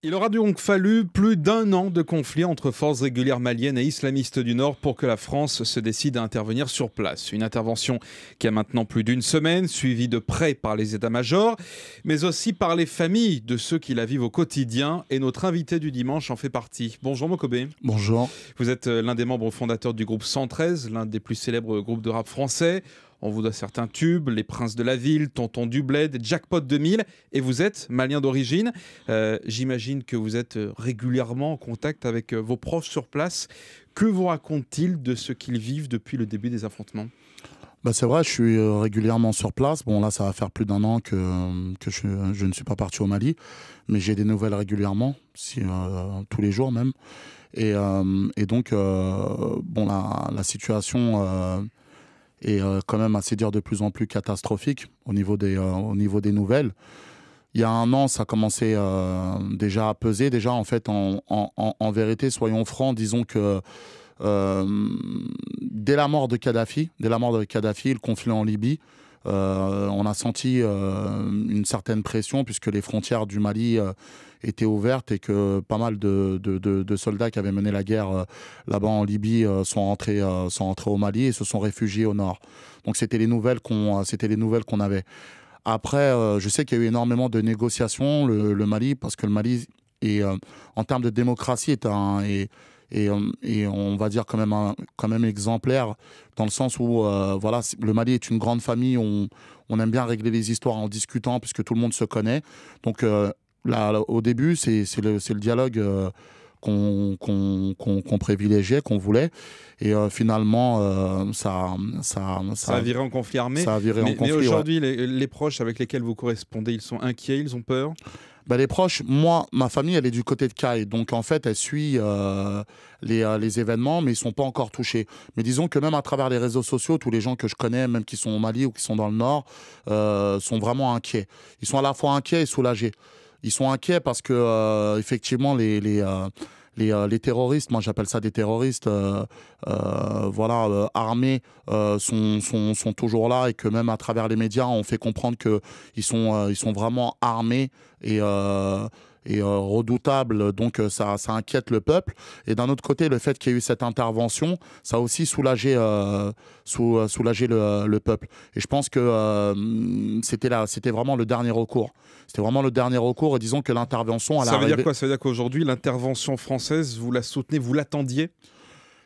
Il aura donc fallu plus d'un an de conflit entre forces régulières maliennes et islamistes du Nord pour que la France se décide à intervenir sur place. Une intervention qui a maintenant plus d'une semaine, suivie de près par les états-majors, mais aussi par les familles de ceux qui la vivent au quotidien. Et notre invité du dimanche en fait partie. Bonjour Mokobé. Bonjour. Vous êtes l'un des membres fondateurs du groupe 113, l'un des plus célèbres groupes de rap français. On vous doit certains tubes, Les Princes de la Ville, Tonton du Bled, Jackpot 2000, et vous êtes malien d'origine. J'imagine que vous êtes régulièrement en contact avec vos proches sur place. Que vous racontent-ils de ce qu'ils vivent depuis le début des affrontements ? C'est vrai, je suis régulièrement sur place. Bon, là, ça va faire plus d'un an que je ne suis pas parti au Mali, mais j'ai des nouvelles régulièrement, tous les jours même. Et donc, la situation est quand même, à se dire, de plus en plus catastrophique au niveau des nouvelles. Il y a un an, ça commençait déjà à peser. Déjà, en fait, en vérité, soyons francs, disons que dès la mort de Kadhafi, le conflit en Libye, on a senti une certaine pression puisque les frontières du Mali étaient ouvertes et que pas mal de soldats qui avaient mené la guerre là-bas en Libye sont rentrés au Mali et se sont réfugiés au nord. Donc c'était les nouvelles qu'on avait. Après, je sais qu'il y a eu énormément de négociations, le Mali, parce que le Mali, en termes de démocratie, et on va dire quand même exemplaire, dans le sens où le Mali est une grande famille, on aime bien régler les histoires en discutant puisque tout le monde se connaît. Donc là, au début, c'est le dialogue qu'on privilégiait, qu'on voulait. Et finalement, ça a viré en conflit armé. Ça a viré en conflit, mais aujourd'hui, les proches avec lesquels vous correspondez, ils sont inquiets, ils ont peur ? Les proches, moi, ma famille, elle est du côté de Caille. Donc, en fait, elle suit les événements, mais ils ne sont pas encore touchés. Mais disons que même à travers les réseaux sociaux, tous les gens que je connais, même qui sont au Mali ou qui sont dans le Nord, sont vraiment inquiets. Ils sont à la fois inquiets et soulagés. Ils sont inquiets parce que, effectivement, les terroristes, moi j'appelle ça des terroristes, armés, sont toujours là et que même à travers les médias, on fait comprendre qu'ils sont vraiment armés et redoutables. Donc ça inquiète le peuple. Et d'un autre côté, le fait qu'il y ait eu cette intervention, ça a aussi soulagé le peuple. Et je pense que c'était vraiment le dernier recours. C'était vraiment le dernier recours. Et disons que l'intervention... Ça veut dire quoi ? Ça veut dire qu'aujourd'hui, l'intervention française, vous la soutenez, vous l'attendiez ?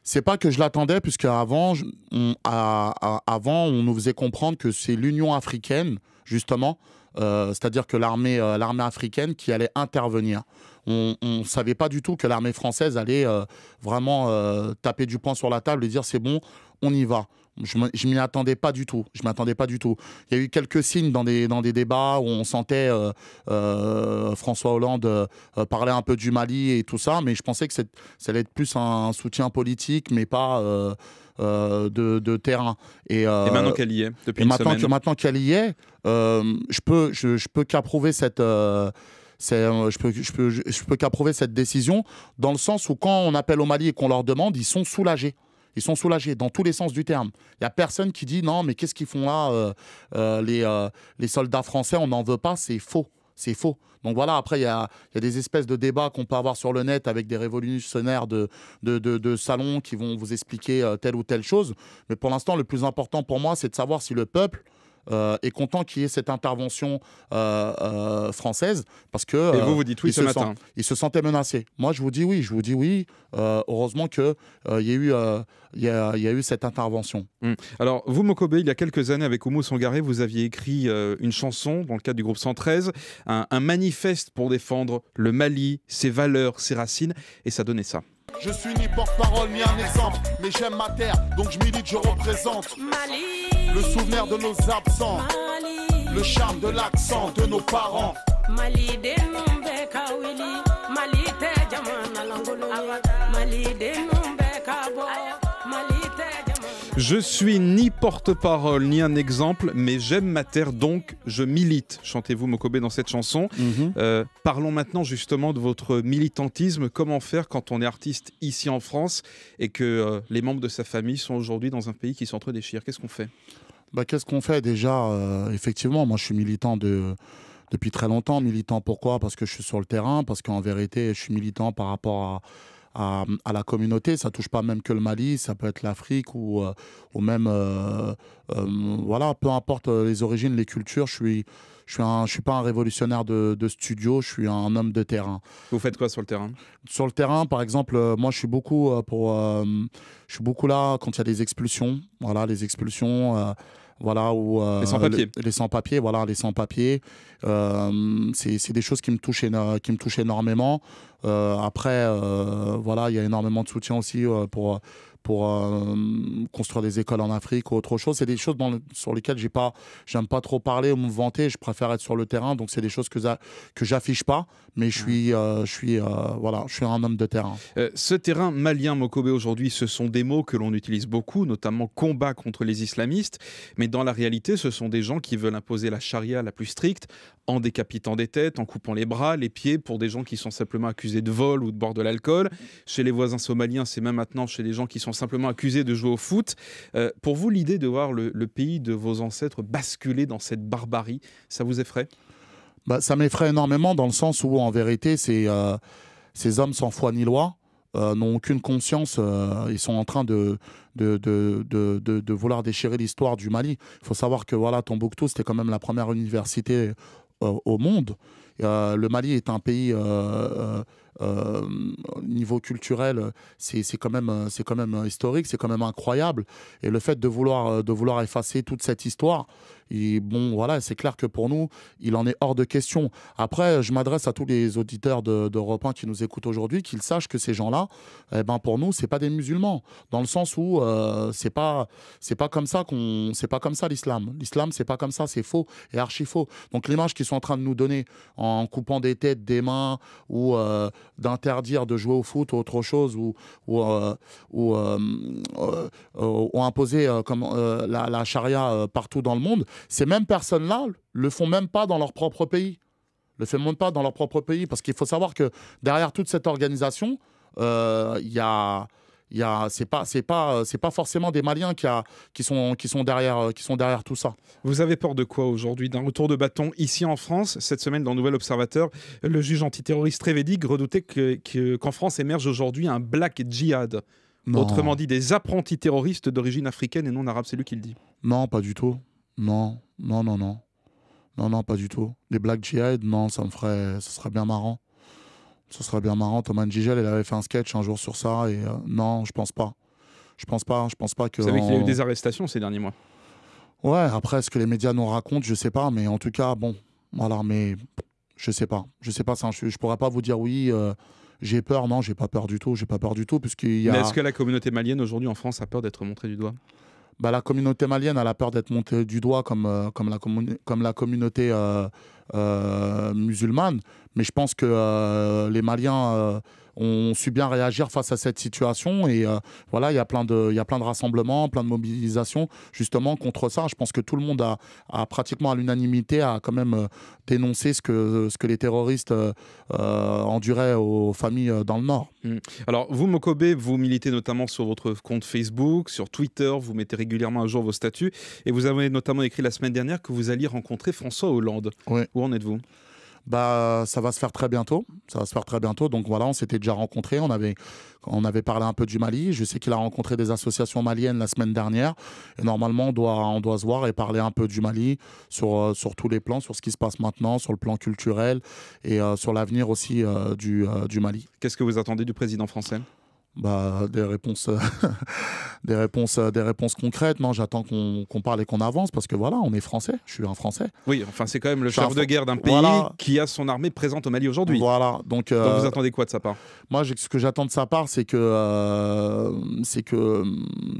C'est pas que je l'attendais, puisque avant, on nous faisait comprendre que c'est l'Union africaine, justement, c'est-à-dire que l'armée africaine qui allait intervenir. On ne savait pas du tout que l'armée française allait vraiment taper du poing sur la table et dire c'est bon, on y va. Je m'y attendais pas du tout. Je m'attendais pas du tout. Il y a eu quelques signes dans des débats où on sentait François Hollande parler un peu du Mali et tout ça, mais je pensais que ça allait être plus un soutien politique, mais pas de terrain. Et maintenant qu'elle y est, depuis une semaine. Maintenant qu'elle y est, je peux qu'approuver cette qu'approuver cette décision, dans le sens où quand on appelle au Mali et qu'on leur demande, ils sont soulagés. Ils sont soulagés dans tous les sens du terme. Il n'y a personne qui dit non, mais qu'est-ce qu'ils font là, les soldats français, on n'en veut pas, c'est faux. C'est faux. Donc voilà, après, il y a des espèces de débats qu'on peut avoir sur le net avec des révolutionnaires de salon qui vont vous expliquer telle ou telle chose. Mais pour l'instant, le plus important pour moi, c'est de savoir si le peuple est content qu'il y ait cette intervention française, parce que et vous dites oui ce matin. Il se sentait menacé. Moi, je vous dis oui. Heureusement qu'il y a eu cette intervention. Alors, vous, Mokobé, il y a quelques années, avec Oumou Sangaré, vous aviez écrit une chanson dans le cadre du groupe 113, un manifeste pour défendre le Mali, ses valeurs, ses racines, et ça donnait ça. Je suis ni porte-parole ni un exemple, mais j'aime ma terre, donc je milite, je représente Mali. Le souvenir de nos absents, Mali. Le charme de l'accent de nos parents. Mali de Numbe Kawili, Mali te Jamana Langolo, Mali de Numbe Kabo, Mali te Jamana. Je suis ni porte-parole ni un exemple, mais j'aime ma terre, donc je milite. Chantez-vous Mokobé dans cette chanson. Parlons maintenant justement de votre militantisme. Comment faire quand on est artiste ici en France et que les membres de sa famille sont aujourd'hui dans un pays qui s'entre-déchire ? Qu'est-ce qu'on fait ? Qu'est-ce qu'on fait déjà ? Effectivement, moi je suis militant depuis très longtemps. Militant pourquoi? Parce que je suis sur le terrain, parce qu'en vérité, je suis militant par rapport à la communauté. Ça touche pas même que le Mali, ça peut être l'Afrique ou même, voilà, peu importe les origines, les cultures. Je suis pas un révolutionnaire de studio, je suis un homme de terrain. Vous faites quoi sur le terrain? Sur le terrain, par exemple, moi, je suis beaucoup je suis beaucoup là quand il y a des expulsions. Voilà, les expulsions. Voilà, ou les sans-papiers. Les sans-papiers, voilà, les sans-papiers. C'est des choses qui me touchent énormément. Après, voilà, il y a énormément de soutien aussi pour construire des écoles en Afrique ou autre chose. C'est des choses sur lesquelles j'aime pas trop parler ou me vanter. Je préfère être sur le terrain. Donc, c'est des choses que j'affiche pas. Mais voilà, je suis un homme de terrain. Ce terrain malien, Mokobe, aujourd'hui, ce sont des mots que l'on utilise beaucoup, notamment combat contre les islamistes. Mais dans la réalité, ce sont des gens qui veulent imposer la charia la plus stricte en décapitant des têtes, en coupant les bras, les pieds pour des gens qui sont simplement accusés de vol ou de boire de l'alcool. Chez les voisins somaliens, c'est même maintenant chez les gens qui sont simplement accusés de jouer au foot. Pour vous, l'idée de voir le pays de vos ancêtres basculer dans cette barbarie, ça vous effraie? Bah, ça m'effraie énormément dans le sens où, en vérité, ces hommes sans foi ni loi n'ont aucune conscience. Ils sont en train de vouloir déchirer l'histoire du Mali. Il faut savoir que voilà, Tombouctou, c'était quand même la première université au monde. Le Mali est un pays, niveau culturel, c'est quand même historique, c'est quand même incroyable. Et le fait de vouloir effacer toute cette histoire, bon, voilà, c'est clair que pour nous, il en est hors de question. Après, je m'adresse à tous les auditeurs d'Europe 1 qui nous écoutent aujourd'hui, qu'ils sachent que ces gens-là, eh ben, pour nous, c'est pas des musulmans, dans le sens où c'est pas comme ça l'islam. L'islam, c'est pas comme ça, c'est faux et archi faux. Donc l'image qu'ils sont en train de nous donner en coupant des têtes, des mains, ou d'interdire de jouer au foot ou autre chose, ou imposer la charia partout dans le monde, ces mêmes personnes-là le font même pas dans leur propre pays. Le font même pas dans leur propre pays, parce qu'il faut savoir que derrière toute cette organisation, c'est pas forcément des Maliens qui sont derrière tout ça. Vous avez peur de quoi aujourd'hui? D'un retour de bâton ici en France? Cette semaine, dans Nouvel Observateur, le juge antiterroriste Révédic redoutait qu'en France émerge aujourd'hui un black djihad. Non. Autrement dit, des apprentis terroristes d'origine africaine et non arabe. C'est lui qui le dit. Non, pas du tout. Non, pas du tout. Les black djihad, non, ce serait bien marrant. Ce serait bien marrant. Thomas Njigel, il avait fait un sketch un jour sur ça. Et non, je pense pas. Je pense pas que... Vous savez qu'il y a eu des arrestations ces derniers mois? Ouais, après, ce que les médias nous racontent, je sais pas. Mais en tout cas, bon, voilà, mais je sais pas. Je sais pas, je pourrais pas vous dire oui, j'ai peur. Non, j'ai pas peur du tout. Puisqu'il y a... Mais est-ce que la communauté malienne aujourd'hui en France a peur d'être montrée du doigt? Bah, la communauté malienne, elle a peur d'être montée du doigt comme la communauté musulmane. Mais je pense que les Maliens ont su bien réagir face à cette situation. Et voilà, il y a plein de rassemblements, plein de mobilisations justement contre ça. Je pense que tout le monde a pratiquement à l'unanimité a quand même dénoncé ce que les terroristes enduraient aux familles dans le Nord. Alors vous, Mokobe, vous militez notamment sur votre compte Facebook, sur Twitter, vous mettez régulièrement à jour vos statuts et vous avez notamment écrit la semaine dernière que vous alliez rencontrer François Hollande. Oui. Où en êtes-vous? Bah, ça va se faire très bientôt. Donc voilà, on s'était déjà rencontrés. On avait parlé un peu du Mali. Je sais qu'il a rencontré des associations maliennes la semaine dernière. Et normalement, on doit se voir et parler un peu du Mali sur tous les plans, sur ce qui se passe maintenant, sur le plan culturel et sur l'avenir aussi du Mali. Qu'est-ce que vous attendez du président français? Bah, des réponses concrètes. Non, j'attends qu'on parle et qu'on avance parce que voilà, on est français. Je suis un Français. Oui, enfin c'est quand même le chef de guerre d'un pays qui a son armée présente au Mali aujourd'hui. Voilà. Donc vous attendez quoi de sa part? Moi, ce que j'attends de sa part, c'est que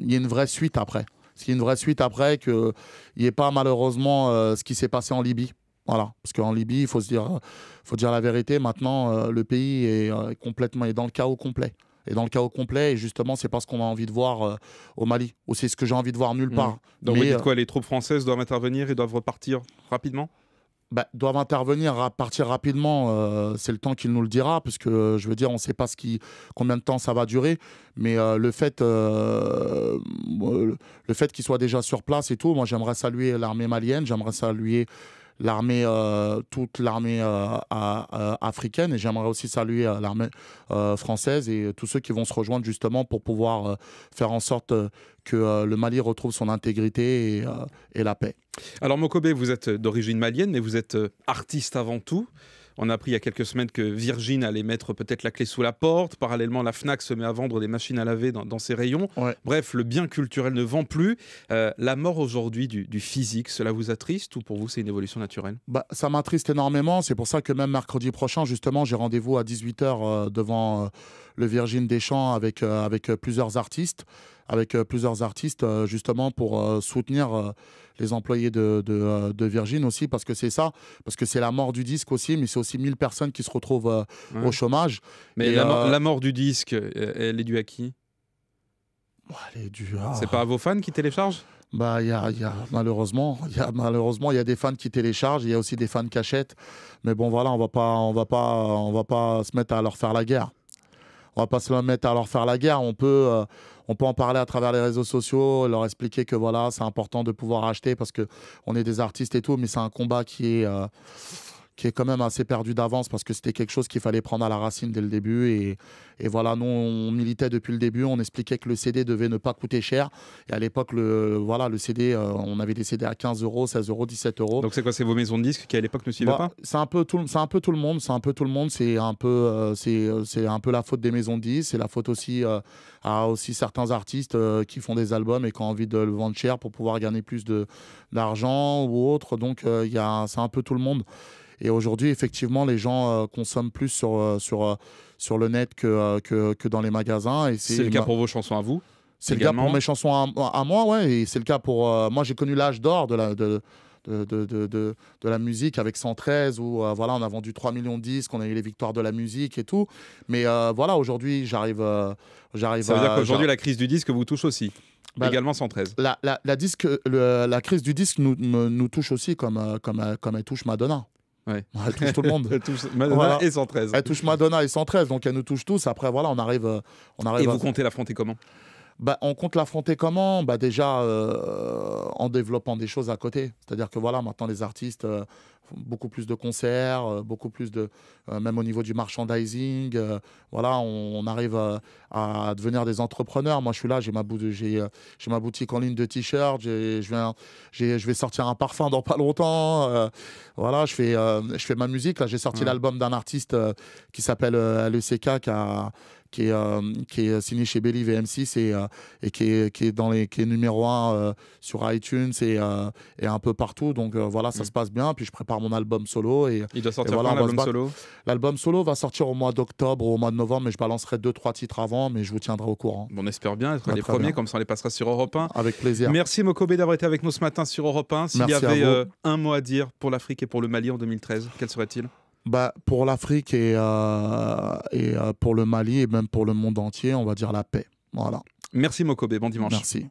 il y ait une vraie suite après. Qu'il y ait une vraie suite après, qu'il n'y ait pas malheureusement ce qui s'est passé en Libye. Voilà, parce qu'en Libye, il faut dire la vérité. Maintenant, le pays est dans le chaos complet. Et justement, c'est pas ce qu'on a envie de voir au Mali, ou c'est ce que j'ai envie de voir nulle part. Donc vous dites quoi? Les troupes françaises doivent intervenir et doivent repartir rapidement? Doivent intervenir, partir rapidement, c'est le temps qu'il nous le dira, parce que je veux dire, on ne sait pas combien de temps ça va durer, mais le fait qu'il soit déjà sur place et tout, moi j'aimerais saluer l'armée malienne, j'aimerais saluer toute l'armée africaine, et j'aimerais aussi saluer l'armée française et tous ceux qui vont se rejoindre justement pour pouvoir faire en sorte que le Mali retrouve son intégrité et la paix. Alors Mokobe, vous êtes d'origine malienne, mais vous êtes artiste avant tout. On a appris il y a quelques semaines que Virgin allait mettre peut-être la clé sous la porte. Parallèlement, la Fnac se met à vendre des machines à laver dans ses rayons. Ouais. Bref, le bien culturel ne vend plus. La mort aujourd'hui du physique, cela vous attriste ou pour vous c'est une évolution naturelle? Ça m'attriste énormément. C'est pour ça que même mercredi prochain, justement, j'ai rendez-vous à 18h devant le Virgin des Champs avec plusieurs artistes. Justement pour soutenir les employés de Virgin aussi, parce que c'est ça, parce que c'est la mort du disque aussi, mais c'est aussi 1000 personnes qui se retrouvent au chômage. Mais la mort du disque, elle est due à qui? Elle est due à... C'est pas à vos fans qui téléchargent? Malheureusement, il y a des fans qui téléchargent, il y a aussi des fans qui achètent. Mais bon, voilà, on va pas se mettre à leur faire la guerre. On va pas se mettre à leur faire la guerre. On peut en parler à travers les réseaux sociaux, leur expliquer que voilà, c'est important de pouvoir acheter parce que on est des artistes et tout, mais c'est un combat qui est quand même assez perdu d'avance parce que c'était quelque chose qu'il fallait prendre à la racine dès le début. Et voilà, nous, on militait depuis le début, on expliquait que le CD devait ne pas coûter cher. Et à l'époque, le CD, on avait des CD à 15 €, 16 €, 17 €. Donc c'est quoi? C'est vos maisons de disques qui à l'époque ne suivaient pas? C'est un peu tout le monde. C'est un peu la faute des maisons de disques. C'est la faute aussi à certains artistes qui font des albums et qui ont envie de le vendre cher pour pouvoir gagner plus d'argent ou autre. Donc c'est un peu tout le monde. Et aujourd'hui, effectivement, les gens consomment plus sur le net que dans les magasins. C'est le cas pour vos chansons à vous? C'est le cas pour mes chansons à moi, ouais. Et c'est le cas pour... moi, j'ai connu l'âge d'or de la musique avec 113 où voilà, on a vendu 3 millions de disques, on a eu les victoires de la musique et tout. Mais voilà, aujourd'hui, j'arrive Ça veut dire qu'aujourd'hui, la crise du disque vous touche aussi? Également 113. La crise du disque nous touche aussi comme elle touche Madonna. Ouais. Elle touche tout le monde. Elle touche Madonna et 113. Elle touche Madonna et 113, donc elle nous touche tous. Après, voilà, on arrive. Et vous comptez l'affronter comment? On compte l'affronter comment? Déjà en développant des choses à côté. C'est-à-dire que voilà, maintenant les artistes font beaucoup plus de concerts, beaucoup plus de même au niveau du merchandising. Voilà, on arrive à devenir des entrepreneurs. Moi, je suis là, j'ai ma boutique en ligne de t-shirts. Je vais sortir un parfum dans pas longtemps. Voilà, je fais ma musique. Là, j'ai sorti l'album d'un artiste qui s'appelle LECK qui est signé chez Believe et M6 et qui est numéro 1 sur iTunes et un peu partout. Donc voilà, ça se passe bien. Puis je prépare mon album solo. Il doit sortir quand l'album solo? L'album solo va sortir au mois d'octobre ou au mois de novembre, mais je balancerai 2-3 titres avant, mais je vous tiendrai au courant. On espère bien être les premiers, comme ça on les passera sur Europe 1. Avec plaisir. Merci Mokobe d'avoir été avec nous ce matin sur Europe 1. S'il y avait un mot à dire pour l'Afrique et pour le Mali en 2013, quel serait-il? Pour l'Afrique et pour le Mali et même pour le monde entier, on va dire la paix. Voilà. Merci Mokobe, bon dimanche. Merci.